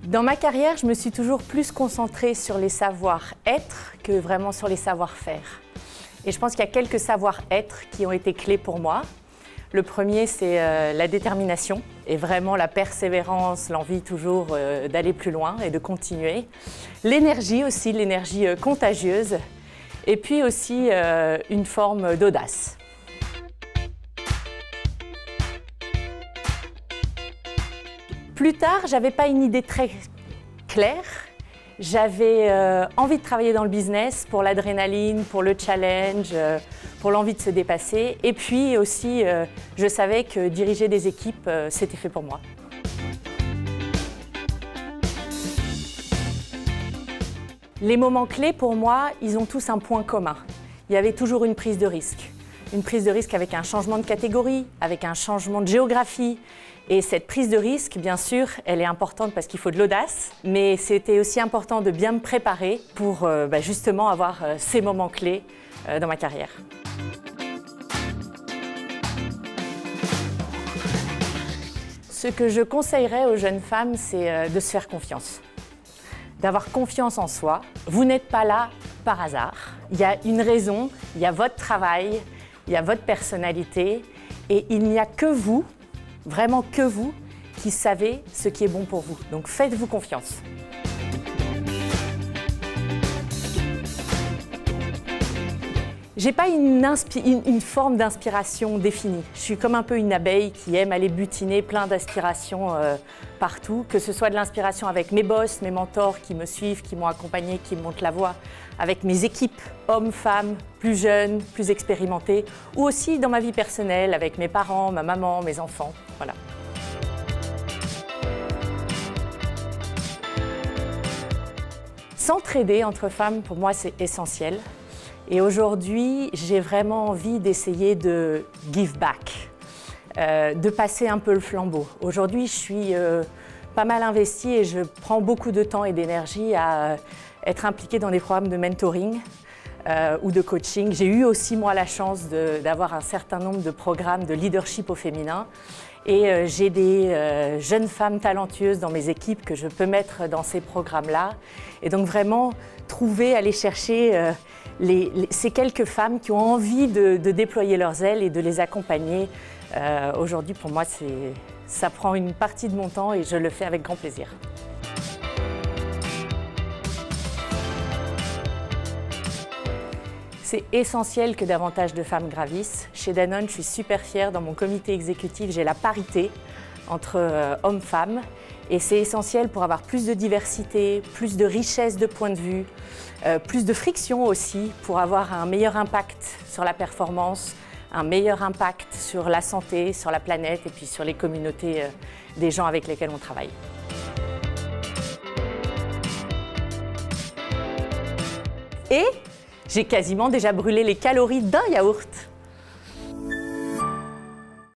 Dans ma carrière, je me suis toujours plus concentrée sur les savoir-être que vraiment sur les savoir-faire. Et je pense qu'il y a quelques savoir-être qui ont été clés pour moi. Le premier, c'est la détermination et vraiment la persévérance, l'envie toujours d'aller plus loin et de continuer. L'énergie aussi, l'énergie contagieuse. Et puis aussi une forme d'audace. Plus tard, je n'avais pas une idée très claire. J'avais envie de travailler dans le business pour l'adrénaline, pour le challenge, pour l'envie de se dépasser. Et puis aussi, je savais que diriger des équipes, c'était fait pour moi. Les moments clés, pour moi, ils ont tous un point commun. Il y avait toujours une prise de risque. Une prise de risque avec un changement de catégorie, avec un changement de géographie. Et cette prise de risque, bien sûr, elle est importante parce qu'il faut de l'audace, mais c'était aussi important de bien me préparer pour justement avoir ces moments clés dans ma carrière. Ce que je conseillerais aux jeunes femmes, c'est de se faire confiance, d'avoir confiance en soi. Vous n'êtes pas là par hasard. Il y a une raison, il y a votre travail, il y a votre personnalité et il n'y a que vous, vraiment que vous, qui savez ce qui est bon pour vous. Donc faites-vous confiance. J'ai pas une forme d'inspiration définie. Je suis comme un peu une abeille qui aime aller butiner plein d'aspirations partout, que ce soit de l'inspiration avec mes boss, mes mentors qui me suivent, qui m'ont accompagnée, qui me montrent la voie, avec mes équipes, hommes, femmes, plus jeunes, plus expérimentés, ou aussi dans ma vie personnelle, avec mes parents, ma maman, mes enfants. Voilà. S'entraider entre femmes, pour moi, c'est essentiel. Et aujourd'hui, j'ai vraiment envie d'essayer de give back, de passer un peu le flambeau. Aujourd'hui, je suis pas mal investie et je prends beaucoup de temps et d'énergie à être impliquée dans des programmes de mentoring ou de coaching. J'ai eu aussi, moi, la chance d'avoir un certain nombre de programmes de leadership au féminin. Et j'ai des jeunes femmes talentueuses dans mes équipes que je peux mettre dans ces programmes-là. Et donc vraiment aller chercher ces quelques femmes qui ont envie de déployer leurs ailes et de les accompagner. Aujourd'hui, pour moi, ça prend une partie de mon temps et je le fais avec grand plaisir. C'est essentiel que davantage de femmes gravissent. Chez Danone, je suis super fière. Dans mon comité exécutif, j'ai la parité entre hommes-femmes. Et c'est essentiel pour avoir plus de diversité, plus de richesse de points de vue, plus de friction aussi, pour avoir un meilleur impact sur la performance, un meilleur impact sur la santé, sur la planète et puis sur les communautés des gens avec lesquels on travaille. Et j'ai quasiment déjà brûlé les calories d'un yaourt.